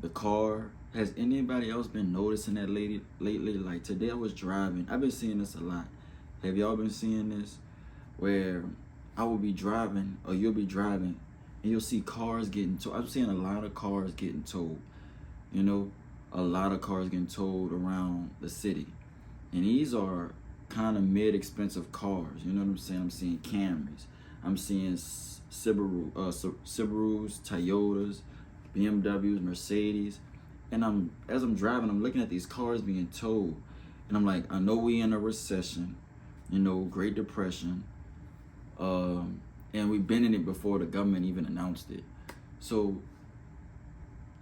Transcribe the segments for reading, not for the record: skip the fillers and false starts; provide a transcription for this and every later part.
the car. Has anybody else been noticing that lady lately? Like today I was driving. I've been seeing this a lot. Have y'all been seeing this? Where I will be driving or you'll be driving and you'll see cars getting towed. I'm seeing a lot of cars getting towed. You know, a lot of cars getting towed around the city. And these are kind of mid-expensive cars. You know what I'm saying? I'm seeing Camrys. I'm seeing Subarus, Toyotas, BMWs, Mercedes. And as I'm driving, I'm looking at these cars being towed. And I'm like, I know we in a recession, you know, Great Depression. And we've been in it before the government even announced it. So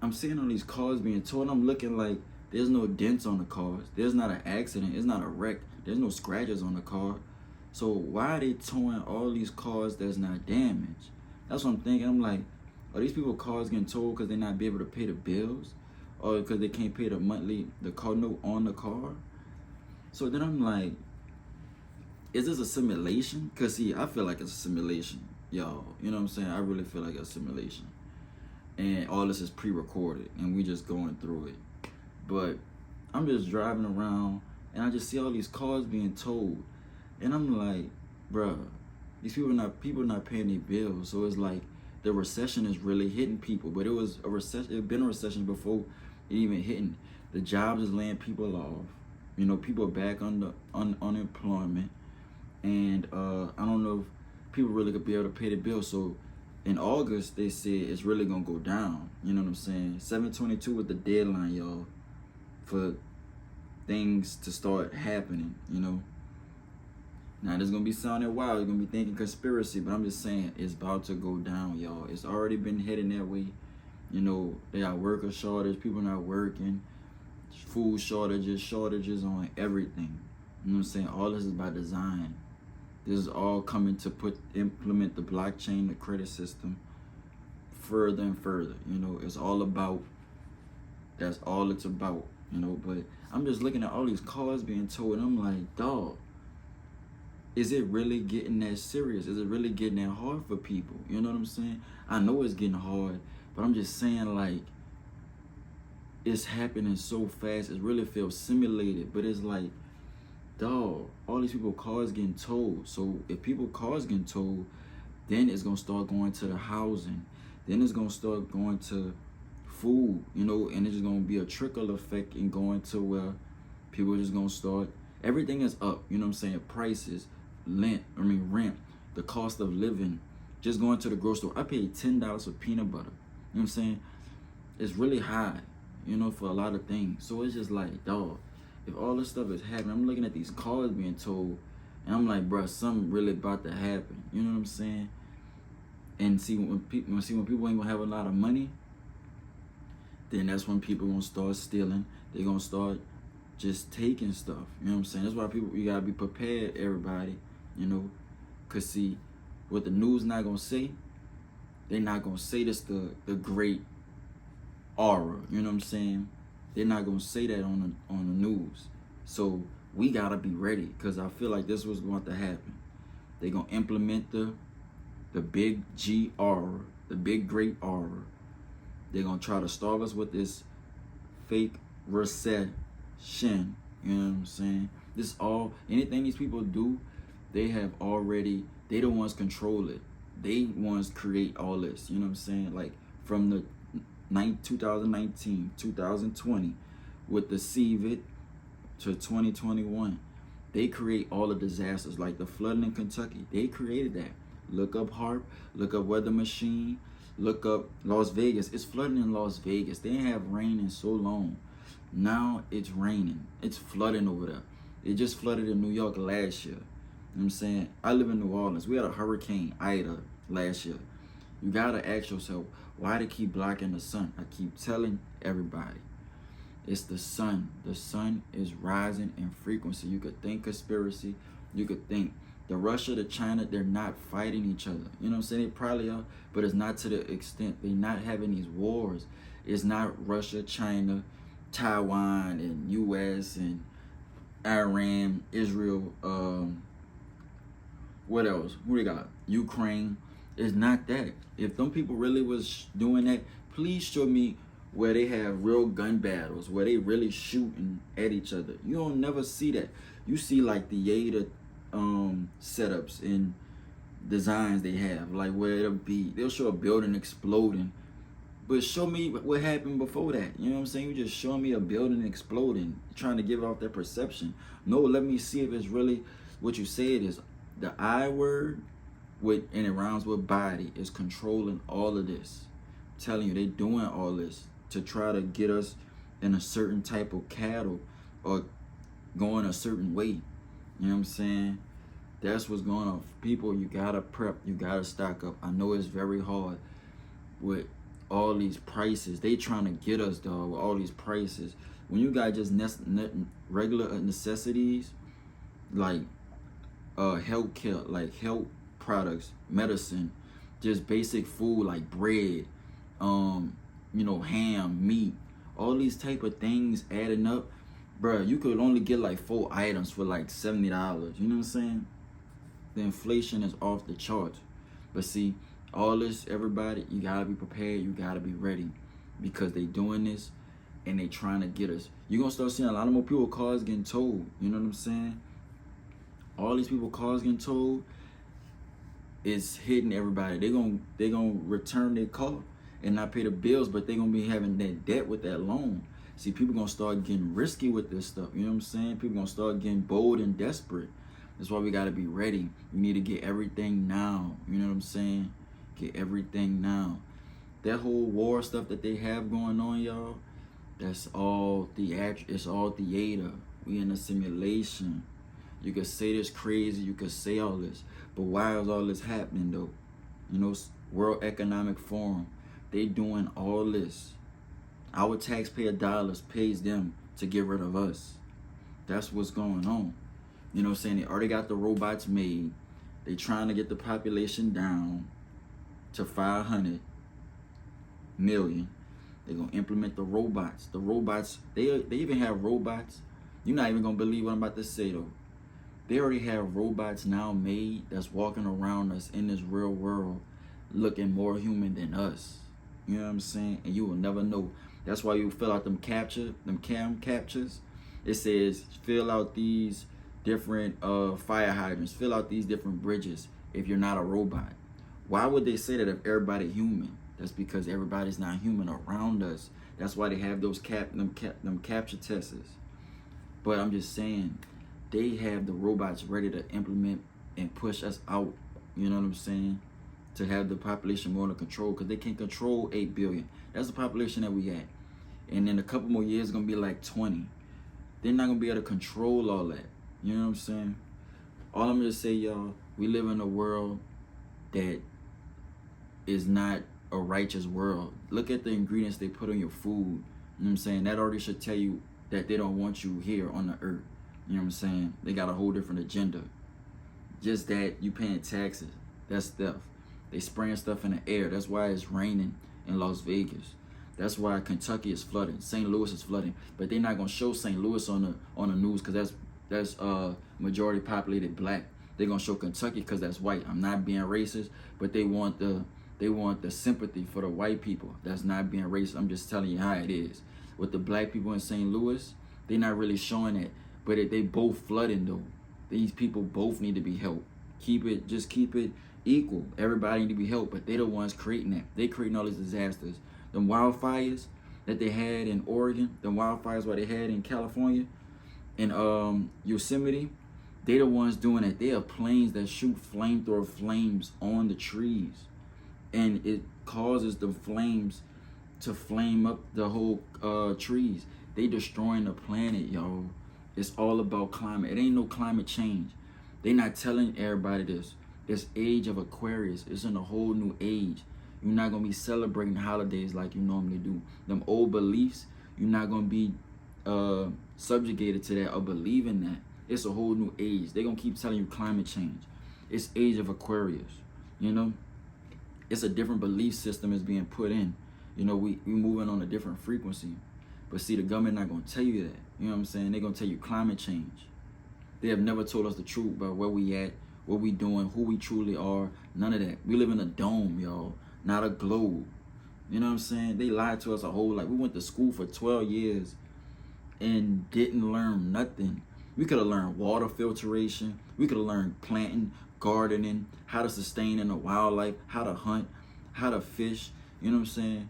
I'm seeing all these cars being towed. I'm looking like there's no dents on the cars. There's not an accident. It's not a wreck. There's no scratches on the car. So why are they towing all these cars that's not damaged? That's what I'm thinking. I'm like, are these people cars getting towed because they're not be able to pay the bills? Or because they can't pay the car note on the car? So then I'm like, is this a simulation? Because see, I feel like it's a simulation, y'all. You know what I'm saying? I really feel like it's a simulation. And all this is pre-recorded and we just going through it. But I'm just driving around and I just see all these cars being towed. And I'm like, bruh, these people not paying their bills. So it's like the recession is really hitting people. But it was a recession, it had been a recession before it even hitting. The jobs is laying people off. You know, people are back on unemployment. And I don't know if people really could be able to pay the bill. So in August, they said it's really gonna go down. You know what I'm saying? 7/22 was the deadline, y'all, for things to start happening, you know. Now, this gonna be sounding wild. You're gonna be thinking conspiracy, but I'm just saying it's about to go down, y'all. It's already been heading that way. You know, they got worker shortage, people not working, food shortages on everything. You know what I'm saying? All this is by design. This is all coming to implement the blockchain, the credit system, further and further. You know, it's all about, that's all it's about, you know. But I'm just looking at all these cars being towed, and I'm like, dog, is it really getting that serious? Is it really getting that hard for people? You know what I'm saying? I know it's getting hard, but I'm just saying, like, it's happening so fast. It really feels simulated, but it's like, dog, all these people cars getting towed. So if people cars getting towed, then it's gonna start going to the housing. Then it's gonna start going to food, you know, and it's just gonna be a trickle effect and going to where people are just gonna start, everything is up, you know what I'm saying? Prices, rent, the cost of living, just going to the grocery store. I paid $10 for peanut butter. You know what I'm saying? It's really high, you know, for a lot of things. So it's just like, dog, if all this stuff is happening, I'm looking at these cars being told, and I'm like, bruh, something really about to happen. You know what I'm saying? And see, when people ain't gonna have a lot of money, then that's when people gonna start stealing. They gonna start just taking stuff. You know what I'm saying? That's why you gotta be prepared, everybody. You know, cause see, what the news not gonna say, they not gonna say this the great aura. You know what I'm saying? They're not gonna say that on the news. So we gotta be ready, cause I feel like this was going to happen. They gonna implement the big G aura, the big great aura. They're gonna try to starve us with this fake recession. You know what I'm saying? This all, anything these people do, they have already, they the ones control it. They ones create all this. You know what I'm saying? Like from the 2019, 2020, with the CVID to 2021, they create all the disasters, like the flooding in Kentucky. They created that. Look up HARP, look up Weather Machine, look up Las Vegas. It's flooding in Las Vegas. They didn't have rain in so long. Now it's raining. It's flooding over there. It just flooded in New York last year. You know what I'm saying? I live in New Orleans. We had a Hurricane Ida last year. You gotta ask yourself, why they keep blocking the sun? I keep telling everybody, it's the sun. The sun is rising in frequency. You could think conspiracy. You could think the Russia, the China, they're not fighting each other. You know what I'm saying? They probably are, but it's not to the extent. They're not having these wars. It's not Russia, China, Taiwan, and U.S. and Iran, Israel, what else? Who they got? Ukraine. It's not that. If them people really was doing that, please show me where they have real gun battles, where they really shooting at each other. You don't never see that. You see like the Yada setups and designs they have, like where they'll show a building exploding, but show me what happened before that. You know what I'm saying? You just show me a building exploding, trying to give off that perception. No, let me see if it's really what you say it is. The I word and it rhymes with body is controlling all of this. I'm telling you, they doing all this to try to get us in a certain type of cattle or going a certain way. You know what I'm saying? That's what's going on. People, you gotta prep, you gotta stock up. I know it's very hard with all these prices. They trying to get us, dog, with all these prices. When you got just regular necessities like health care, like health products, medicine, just basic food like bread, you know, ham, meat, all these type of things adding up, bruh, you could only get like 4 items for like $70. You know what I'm saying? The inflation is off the charts. But see, all this, everybody, you gotta be prepared, you gotta be ready, because they doing this and they trying to get us. You're gonna start seeing a lot of more people cars getting towed. You know what I'm saying? All these people cars getting towed is hitting everybody. They gonna return their car and not pay the bills, but they gonna be having that debt with that loan. See, people gonna start getting risky with this stuff. You know what I'm saying? People gonna start getting bold and desperate. That's why we gotta be ready. We need to get everything now. You know what I'm saying? Get everything now. That whole war stuff that they have going on, y'all, that's all it's all theater. We in a simulation. You could say this crazy, you could say all this, but why is all this happening though? You know, World Economic Forum, they doing all this. Our taxpayer dollars pays them to get rid of us. That's what's going on. You know what I'm saying? They already got the robots made. They trying to get the population down to 500 million. They're going to implement the robots. The robots, they even have robots. You're not even going to believe what I'm about to say, though. They already have robots now made that's walking around us in this real world looking more human than us. You know what I'm saying? And you will never know. That's why you fill out them cam captures. It says, fill out these different fire hydrants, fill out these different bridges if you're not a robot. Why would they say that if everybody human? That's because everybody's not human around us. That's why they have those capture tests. But I'm just saying, they have the robots ready to implement and push us out. You know what I'm saying? To have the population more under control, because they can control 8 billion. That's the population that we at. And in a couple more years, it's gonna be like 20. They're not gonna be able to control all that. You know what I'm saying? All I'm gonna say, y'all, we live in a world that is not a righteous world. Look at the ingredients they put on your food. You know what I'm saying? That already should tell you that they don't want you here on the earth. You know what I'm saying? They got a whole different agenda. Just that you paying taxes. That's theft. They spraying stuff in the air. That's why it's raining in Las Vegas. That's why Kentucky is flooding. St. Louis is flooding. But they're not gonna show St. Louis on the news, because that's majority populated black. They're gonna show Kentucky because that's white. I'm not being racist, but they want the sympathy for the white people. That's not being racist. I'm just telling you how it is. With the black people in St. Louis, they're not really showing it. But they both flooding though. These people both need to be helped. Keep it equal. Everybody need to be helped, but they're the ones creating that. They creating all these disasters. Them wildfires that they had in Oregon, them wildfires what they had in California, in Yosemite, they the ones doing it. They are planes that shoot flamethrower flames on the trees, and it causes the flames to flame up the whole trees. They destroying the planet, y'all. It's all about climate. It ain't no climate change. They not telling everybody this. This age of Aquarius is in a whole new age. You're not gonna be celebrating holidays like you normally do. Them old beliefs, you're not gonna be subjugated to that or believe in that. It's a whole new age. They're gonna keep telling you climate change. It's age of Aquarius. You know, it's a different belief system is being put in. You know, we moving on a different frequency. But see, the government not gonna tell you that. You know what I'm saying? They're gonna tell you climate change. They have never told us the truth about where we at, what we doing, who we truly are. None of that. We live in a dome, y'all, not a globe. You know what I'm saying? They lied to us a whole life. We went to school for 12 years and didn't learn nothing. We could have learned water filtration. We could have learned planting, gardening, how to sustain in the wildlife, how to hunt, how to fish. You know what I'm saying?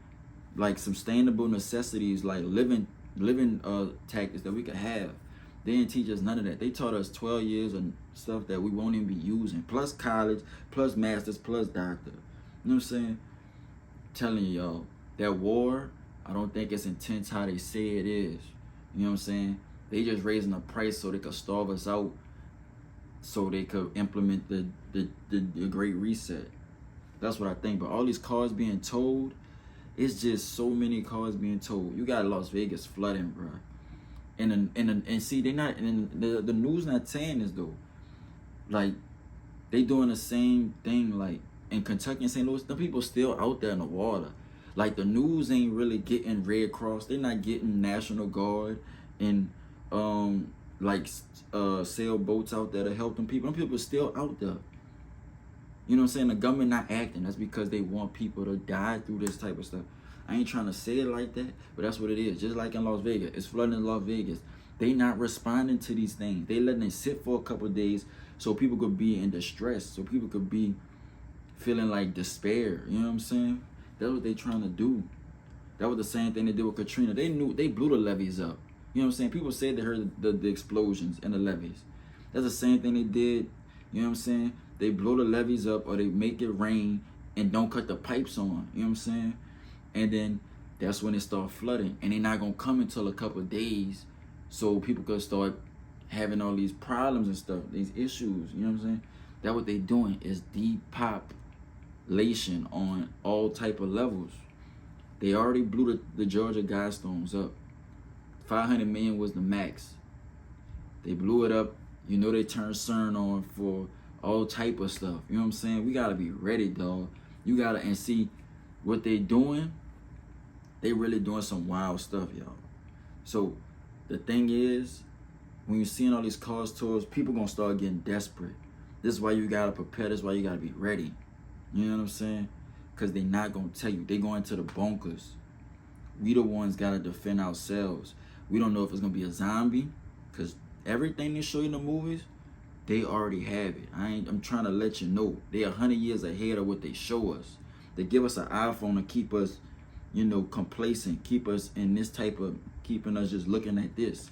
Like sustainable necessities, like living tactics that we could have. They didn't teach us none of that. They taught us 12 years of stuff that we won't even be using. Plus college, plus masters, plus doctor. You know what I'm saying? Telling y'all, that war, I don't think it's intense how they say it is. You know what I'm saying? They just raising the price so they could starve us out, so they could implement the Great Reset. That's what I think. But all these cars being towed, it's just so many cars being towed. You got Las Vegas flooding, bro. And see, they not, and the news not saying this though. Like, they doing the same thing like in Kentucky and St. Louis. The people still out there in the water. Like, the news ain't really getting Red Cross. They're not getting National Guard and sailboats out there to help them people. Them people still out there. You know what I'm saying? The government not acting. That's because they want people to die through this type of stuff. I ain't trying to say it like that, but that's what it is. Just like in Las Vegas. It's flooding in Las Vegas. They not responding to these things. They letting it sit for a couple of days so people could be in distress. So people could be feeling like despair. You know what I'm saying? That's what they trying to do. That was the same thing they did with Katrina. They knew, they blew the levees up. You know what I'm saying? People said they heard the explosions and the levees. That's the same thing they did. You know what I'm saying? They blow the levees up, or they make it rain and don't cut the pipes on. You know what I'm saying? And then that's when it start flooding. And they're not going to come until a couple of days so people could start having all these problems and stuff, these issues. You know what I'm saying? That's what they doing, is depopulation on all type of levels. They already blew the Georgia Guidestones up. 500 million was the max. They blew it up. You know, they turned CERN on for all type of stuff. You know what I'm saying? We got to be ready, dog. You got to, and see what they doing. They really doing some wild stuff, y'all. So the thing is, when you're seeing all these cars tours, people going to start getting desperate. This is why you got to prepare. This is why you got to be ready. You know what I'm saying? Because they not going to tell you. They going to the bunkers. We the ones got to defend ourselves. We don't know if it's going to be a zombie, because everything they show you in the movies, they already have it. I'm trying to let you know. They're 100 years ahead of what they show us. They give us an iPhone to keep us, you know, complacent, keep us in this type of, keeping us just looking at this.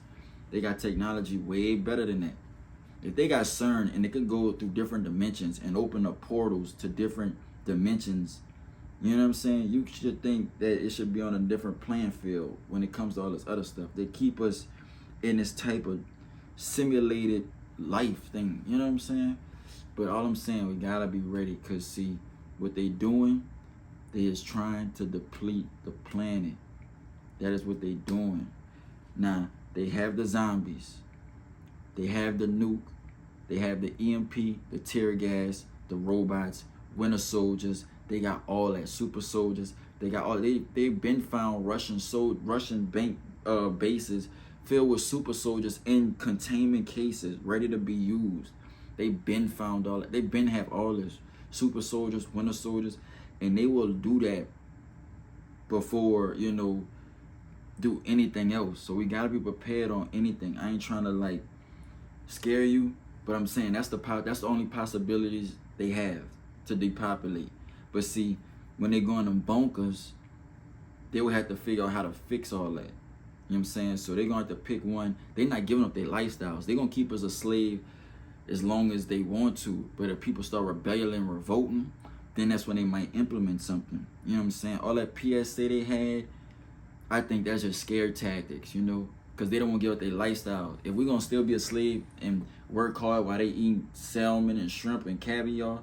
They got technology way better than that. If they got CERN and they could go through different dimensions and open up portals to different dimensions, you know what I'm saying? You should think that it should be on a different playing field when it comes to all this other stuff. They keep us in this type of simulated life thing. You know what I'm saying? But all I'm saying, we gotta be ready, because see, what they doing, they is trying to deplete the planet. That is what they doing. Now, they have the zombies. They have the nuke. They have the EMP, the tear gas, the robots, winter soldiers. They got all that, super soldiers. They got all. They've been found Russian bases filled with super soldiers in containment cases, ready to be used. They've been found all that. They've been have all this, super soldiers, winter soldiers, and they will do that before, you know, do anything else. So we gotta be prepared on anything. I ain't trying to like scare you, but I'm saying that's the only possibilities they have to depopulate. But see, when they go in them bunkers, they will have to figure out how to fix all that. You know what I'm saying? So they're going to have to pick one. They're not giving up their lifestyles. They're going to keep us a slave as long as they want to. But if people start rebelling and revolting, then that's when they might implement something. You know what I'm saying? All that PSA they had, I think that's just scare tactics, you know? Because they don't want to give up their lifestyle. If we're going to still be a slave and work hard while they eat salmon and shrimp and caviar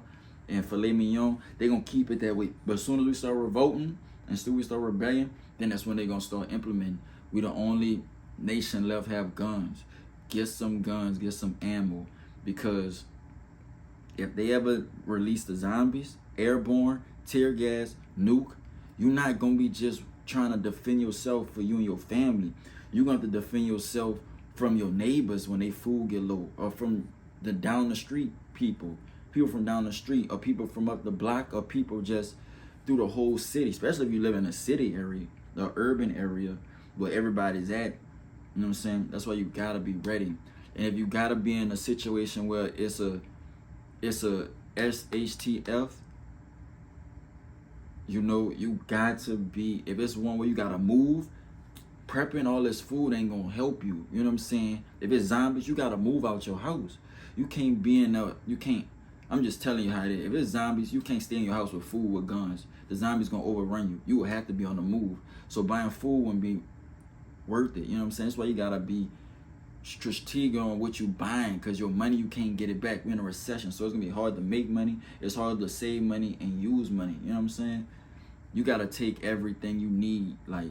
and filet mignon, they're going to keep it that way. But as soon as we start revolting and still we start rebelling, then that's when they're going to start implementing. We the only nation left have guns. Get some guns, get some ammo. Because if they ever release the zombies, airborne, tear gas, nuke, you're not going to be just trying to defend yourself for you and your family. You're going to have to defend yourself from your neighbors when they food get low, or from the down the street people from down the street, or people from up the block, or people just, through the whole city, especially if you live in a city area, the urban area where everybody's at. You know what I'm saying? That's why you gotta be ready. And if you gotta be in a situation where it's a SHTF, you know, you got to be, if it's one where you gotta move, prepping all this food ain't gonna help you. You know what I'm saying? If it's zombies, you gotta move out your house. You can't be in a, you can't, I'm just telling you how it is. If it's zombies, you can't stay in your house with food with guns. The zombies gonna overrun you. You will have to be on the move. So buying food wouldn't be worth it. You know what I'm saying? That's why you gotta be strategic on what you buying, because your money, you can't get it back. We're in a recession, so it's gonna be hard to make money. It's hard to save money and use money. You know what I'm saying? You gotta take everything you need. Like,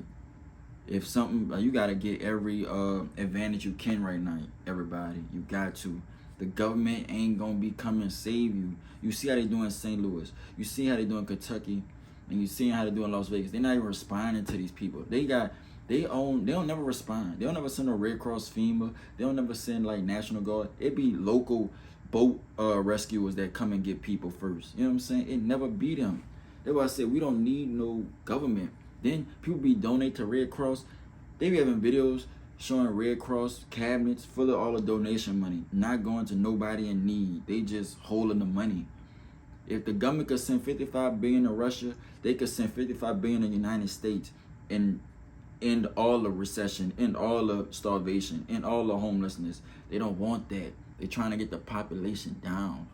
if something, like, you gotta get every advantage you can right now. Everybody, you got to. The government ain't gonna be coming and save you. You see how they doing in St. Louis. You see how they doing in Kentucky, and you see how they doing in Las Vegas. They're not even responding to these people. They don't never respond. They don't never send a Red Cross, FEMA. They don't never send like National Guard. It be local boat rescuers that come and get people first. You know what I'm saying? It never be them. That's why I said we don't need no government. Then people be donate to Red Cross. They be having videos showing Red Cross cabinets full of all the donation money, not going to nobody in need. They just holding the money. If the government could send $55 billion to Russia, they could send $55 billion to the United States and end all the recession, end all the starvation, end all the homelessness. They don't want that. They're trying to get the population down.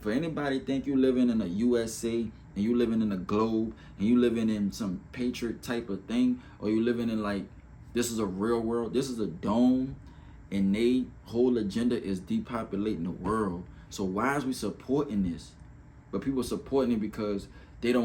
For anybody think you living in a USA and you living in a globe and you living in some patriot type of thing, or you living in like, this is a real world, this is a dome, and they whole agenda is depopulating the world. So why is we supporting this? But people supporting it because they don't